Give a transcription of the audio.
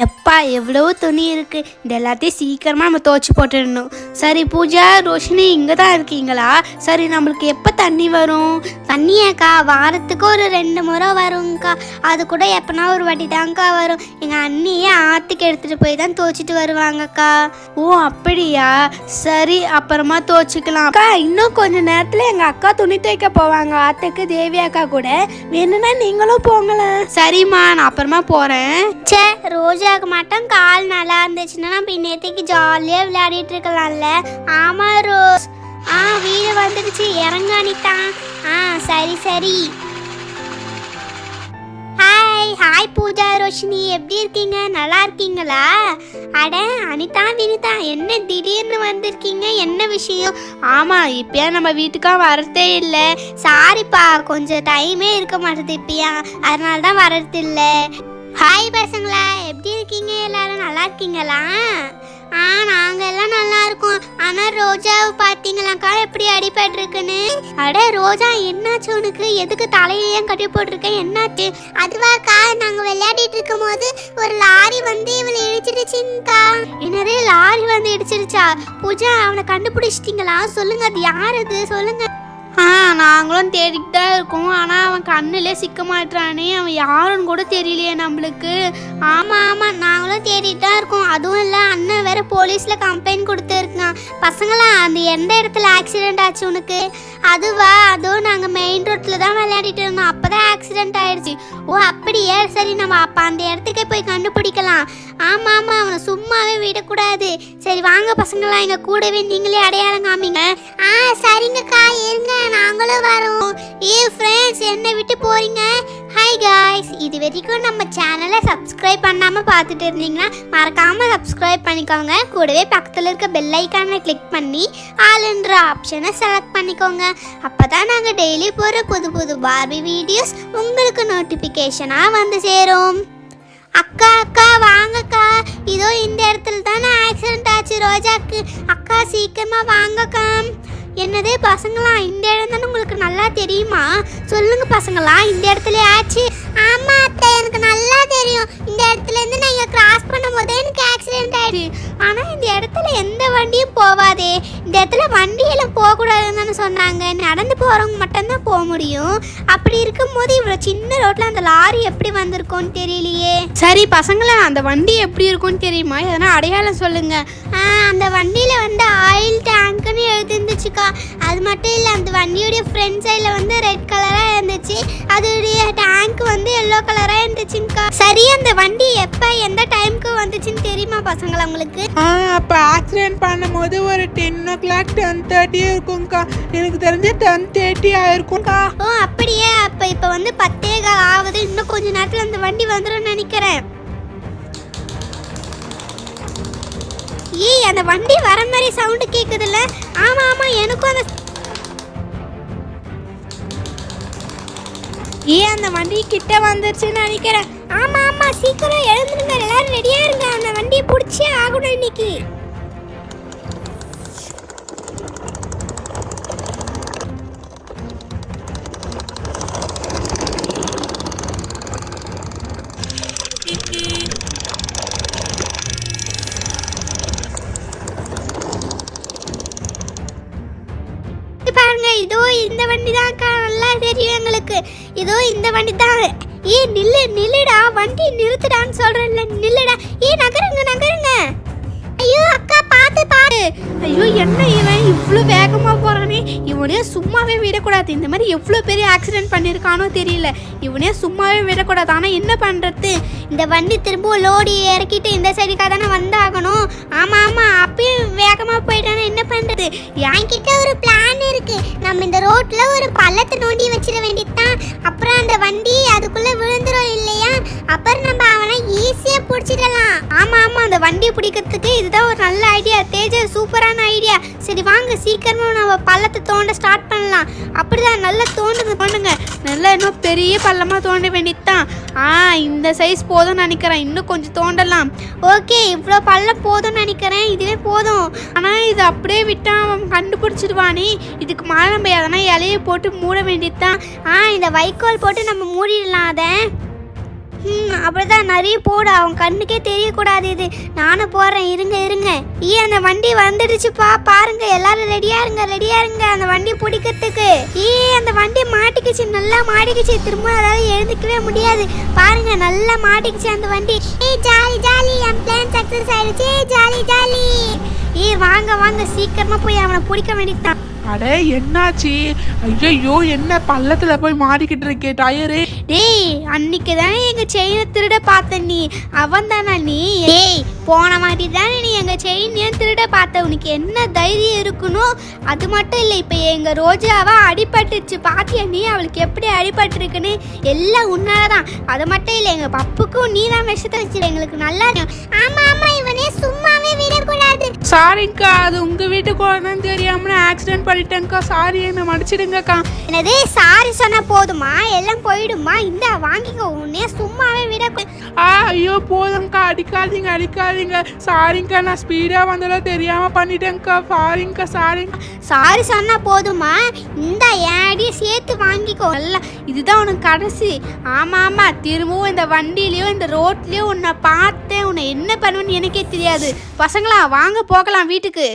எப்பா எவ்வளவு துணி இருக்கு. இந்த எல்லாத்தையும் சீக்கிரமா நம்ம துவைச்சு போட்டுடணும். சரி பூஜா, ரோஷினி இங்கே தான் இருக்கீங்களா? சரி, நம்மளுக்கு எப்போ தண்ணி வரும்? தண்ணியாக்கா வாரத்துக்கு ஒரு 2 முறை வரும்க்கா. அது கூட எப்பனா ஒரு வாட்டி தான்க்கா வரும். எங்கள் அண்ணியே ஆற்றுக்கு எடுத்துகிட்டு போய் தான் துவைச்சிட்டு வருவாங்கக்கா. ஓ அப்படியா, சரி அப்புறமா துவைச்சிக்கலாம். அக்கா இன்னும் கொஞ்ச நேரத்தில் எங்கள் அக்கா துணி துவைக்க போவாங்க ஆற்றுக்கு, தேவி அக்கா கூட. வேணும்னா நீங்களும் போங்களேன். சரிம்மா, நான் அப்புறமா போகிறேன். சே, ரோஜாவுக்கு மட்டும் கால் நல்லா இருந்துச்சுன்னா நம்ம நேற்றுக்கு ஜாலியாக விளையாடிட்டு இருக்கலாம்ல. ஆமாம் ரோஸ். வீடு வந்துடுச்சு, இறங்க அனிதான். சரி சரி. ஹாய் பூஜா, ரோஷினி எப்படி இருக்கீங்க? நல்லா இருக்கீங்களா? அட அனிதா வினிதா, என்ன திடீர்னு வந்திருக்கீங்க? என்ன விஷயம்? ஆமாம், இப்போயா நம்ம வீட்டுக்கா வரதே இல்லை. சாரிப்பா, கொஞ்சம் டைமே இருக்க மாட்டேது இப்பயா, அதனால தான் வரது இல்லை. ஹாய் பசங்களா, எப்படி இருக்கீங்க? எல்லாரும் நல்லா இருக்கீங்களா? நாங்கள் எல்லாம் நல்லா இருக்கோம். ஆனால் ரோஜாவை பார்த்தீங்களாக்கா எப்படி அடிபட்டிருக்குன்னு? அட ரோஜா, என்னாச்சு உனக்கு? எதுக்கு தலையையும் கட்டி போட்டிருக்கேன்? என்னாச்சு? அதுவாக்கா, நாங்கள் விளையாடிட்டு இருக்கும் போது ஒரு லாரி வந்து இவளை இடிச்சிடுச்சுங்கக்கா. என்னது, லாரி வந்து இடிச்சிருச்சா? பூஜா, அவனை கண்டுபிடிச்சிட்டிங்களா? சொல்லுங்க, அது யார் அது சொல்லுங்க. நாங்களும் தேடிட்டு தான் இருக்கோம். ஆனால் அவன் கண்ணிலே சிக்க மாட்டானே, அவன் யாருன்னு கூட தெரியலையே நம்மளுக்கு. ஆமாம், நாங்களும் தேடிட்டு தான் இருக்கோம். அதுவும் இல்லை, அண்ணன் வேற போலீஸில் கம்ப்ளைண்ட் கொடுத்துருக்கான். பசங்களா, அந்த எந்த இடத்துல ஆக்சிடென்ட் ஆச்சு உனக்கு? அதுவா, அதுவும் நாங்கள் மெயின் ரோட்டில் தான் விளையாடிட்டு இருந்தோம், அப்போ தான் ஆக்சிடென்ட் ஆயிடுச்சு. ஓ அப்படியே, சரி நம்ம அப்போ அந்த இடத்துக்கே போய் கண்டுபிடிக்கலாம். ஆமாம், அவனை சும்மாவே விடக்கூடாது. சரி வாங்க பசங்களா, எங்கள் கூடவே நீங்களே அடையாளம் காமிங்க. சரிங்கக்கா, இருங்க நாங்களும் வரோம். ஃப்ரெண்ட்ஸ், என்னை விட்டு போறீங்க? ஹாய் காய்ஸ், இது வரைக்கும் நம்ம சேனலை சப்ஸ்கிரைப் பண்ணாமல் பார்த்துட்டு இருந்தீங்கன்னா மறக்காமல் சப்ஸ்கிரைப் பண்ணிக்கோங்க. கூடவே பக்கத்தில் இருக்க பெல் ஐக்கானை கிளிக் பண்ணி ஆல்ன்ற ஆப்ஷனை செலக்ட் பண்ணிக்கோங்க. அப்போ தான் நாங்கள் டெய்லி போகிற புது புது பார்பி வீடியோஸ் உங்களுக்கு நோட்டிஃபிகேஷனாக வந்து சேரும். அக்கா வாங்கக்கா, இதோ இந்த இடத்துல தானே ஆக்சிடென்ட் ஆச்சு ரோஜாக்கு. அக்கா சீக்கிரமா வாங்கக்கா. என்னதே பசங்களா, இந்த இடம் தானே உங்களுக்கு நல்லா தெரியுமா? சொல்லுங்க பசங்களா, இந்த இடத்துல ஆச்சு. ஆமா அத்தை, எனக்கு நல்லா தெரியும். இந்த இடத்துல இருந்து நான் கிராஸ் பண்ணும் போதே எனக்கு ஆக்சிடென்ட் ஆயிடுச்சு. ஆனால் இந்த இடத்துல எந்த வண்டியும் போவாதே. இந்த இடத்துல வண்டியெல்லாம் போகக்கூடாதுன்னு தானே சொன்னாங்க. நடந்து போகிறவங்க மட்டும்தான் போக முடியும். அப்படி இருக்கும்போது இவ்வளோ சின்ன ரோட்டில் அந்த லாரி எப்படி வந்திருக்கோன்னு தெரியலையே. சரி பசங்களா, அந்த வண்டி எப்படி இருக்கும்னு தெரியுமா? எதனா அடையாளம் சொல்லுங்க. அந்த வண்டியில் வந்து ஆயில் டேங்க்னு எழுதிருந்துச்சுக்கா. அது மட்டும் இல்லை, அந்த வண்டியுடைய ஃப்ரண்ட் சைடில் வந்து ரெட் கலராக இருந்துச்சு, அதோடைய டேங்க் வந்து எல்லோ கலராக இருந்துச்சுங்கக்கா. சரி, அந்த வண்டி எப்போ எந்த டைமுக்கு வந்துச்சுன்னு தெரியுமா பசங்களா உங்களுக்கு? அப்போ ஆக்சிடென்ட் பண்ணும்போது ஒரு 10 o'clock 10:30 இருக்கும்க்கா. எனக்கு தெரிஞ்ச 10:30 ஆயிருக்கும்க்கா. ஓ அப்படியே, அப்போ இப்போ வந்து 10:15 ஆகுது. இன்னும் கொஞ்ச நேரத்தில் அந்த வண்டி வந்துடும் நினைக்கிறேன். அந்த வண்டி வர மாதிரி சவுண்டு கேக்குதுல்ல? ஆமா எனக்கும் அந்த அந்த வண்டி கிட்ட வந்துருச்சுன்னு நினைக்கிறேன். ஆமா சீக்கிரம் எழுந்துருங்க, எல்லாரும் ரெடியா இருங்க. அந்த வண்டியை பிடிச்சே ஆகணும் இன்னைக்கு. பாருங்க, இதோ இந்த வண்டி தான்க்கா, நல்லா தெரியும் எங்களுக்கு. இதோ இந்த வண்டி தான். நில்லுடா, வண்டி நிறுத்துடான்னு சொல்றேன்ல, நில்லுடா. நகருங்க. ஐயோ அக்கா, பாத்து பாரு. ஐயோ, என்ன இவன் இவ்வளோ வேகமாக போகிறானே? இவனே சும்மாவே விடக்கூடாது. இந்த மாதிரி எவ்வளோ பெரிய ஆக்சிடென்ட் பண்ணியிருக்கானோ தெரியல. இவனே சும்மாவே விடக்கூடாது. ஆனால் என்ன பண்ணுறது? இந்த வண்டி திரும்ப லோடி இறக்கிட்டு இந்த சைடுக்காக தானே வந்தாகணும். ஆமாம், அப்பயும் வேகமாக போயிட்டானா என்ன பண்ணுறது? என்கிட்ட ஒரு பிளான் இருக்கு. நம்ம இந்த ரோட்டில் ஒரு பள்ளத்தை நோண்டி வச்சிட வேண்டியதுதான். அப்புறம் அந்த வண்டி அதுக்குள்ளே விழுந்துடும் இல்லையா? அப்புறம் நம்ம அவனை ஈஸியாக பிடிச்சிடலாம். ஆமாம், அந்த வண்டியை பிடிக்கிறதுக்கு இதுதான் ஒரு நல்ல ஐடியா. தேஜஸ், சூப்பரான ஐடியா. சரி வாங்க, சீக்கிரமா நம்ம பள்ளத்தை தோண்ட ஸ்டார்ட் பண்ணலாம். அப்படிதான், நல்லா தோண்டுங்க. நல்லா இன்னும் பெரிய பள்ளமாக தோண்ட வேண்டியதுதான். இந்த சைஸ் போதும்னு நினைக்கிறேன். இன்னும் கொஞ்சம் தோண்டலாம். ஓகே, இவ்வளோ பள்ளம் போதும்னு நினைக்கிறேன். இதுவே போதும். ஆனால் இது அப்படியே விட்டா அவன் கண்டுபிடிச்சிடுவானே. இதுக்கு மேலே நம்ம எதனா இலையை போட்டு மூட வேண்டியதுதான். இந்த வைக்கோல் போட்டு நம்ம மூடிடலாம். அதை அப்படிதான் நிறைய போடு, அவன் கண்ணுக்கே தெரியக்கூடாது. இது நானும் போறேன், இருங்க இருங்க. அந்த வண்டி வந்துடுச்சுப்பா, பாருங்க எல்லாரும் ரெடியா இருங்க அந்த வண்டி பிடிக்கிறதுக்கு. அந்த வண்டி மாட்டிக்கிச்சு, நல்லா மாட்டிக்கிச்சு, திரும்ப அதாவது எழுந்துக்கவே முடியாது. பாருங்க நல்லா மாட்டிக்கிச்சு அந்த வண்டி. ஜாலி ஜாலி, என் பிளான் சக்சஸ் ஆயிடுச்சு, ஜாலி ஜாலி. வாங்க சீக்கிரமா போய் அவனை பிடிக்க வேண்டியதுதான். அடே என்னாச்சு? ஐயோ, என்ன பள்ளத்துல போய் மாட்டிக்கிட்டு இருக்கே டயரு? டேய், அன்னைக்கு தானே எங்க செயினை திருட பார்த்த நீ, அவன் தானா நீ? டேய், போன மாட்டி தானே நீ எங்க செயினையும் திருட பார்த்த. உனக்கு என்ன தைரியம் இருக்கணும்? அது மட்டும் இல்லை, இப்போ எங்க ரோஜாவா அடிபட்டுச்சு பாத்தியா நீ? அவளுக்கு எப்படி அடிபட்டுருக்குன்னு எல்லாம் உன்னாலதான். அது மட்டும் இல்லை, எங்க பப்புக்கும் நீ தான் விஷத்தை வச்சிரு, எங்களுக்கு நல்லா. ஆமா இவனே சும்மாவே விடக்கூடாது. சாரிங்கக்கா, அது உங்க வீட்டு குழந்தைன்னு தெரியாம நான் ஆக்சிடென்ட் பண்ணிட்டேன்க்கா. சாரி, என்ன மன்னிச்சிடுங்கக்கா. என்னதே சாரி சொன்னா போதுமா? எல்லாம் போயிடுமா? இந்த வாங்கிக்கோ, உன்னே சும்மாவே விட. ஐயோ போதும்க்கா, அடிக்காதீங்க. சாரிங்கக்கா, நான் ஸ்பீடா வந்தெல்லாம் தெரியாம பண்ணிட்டேன்க்கா. சாரிங்க. சாரி சொன்னா போதுமா? இந்த ஏடி சேர்த்து வாங்கிக்கோ. நல்லா, இதுதான் உனக்கு கடைசி. ஆமா, திரும்பவும் இந்த வண்டியிலயோ இந்த ரோட்லயோ உன்னை பார்த்தேன், உன்னை என்ன பண்ணுவேன்னு எனக்கே தெரியாது. பசங்களா வாங்க போகலாம் வீட்டுக்கு.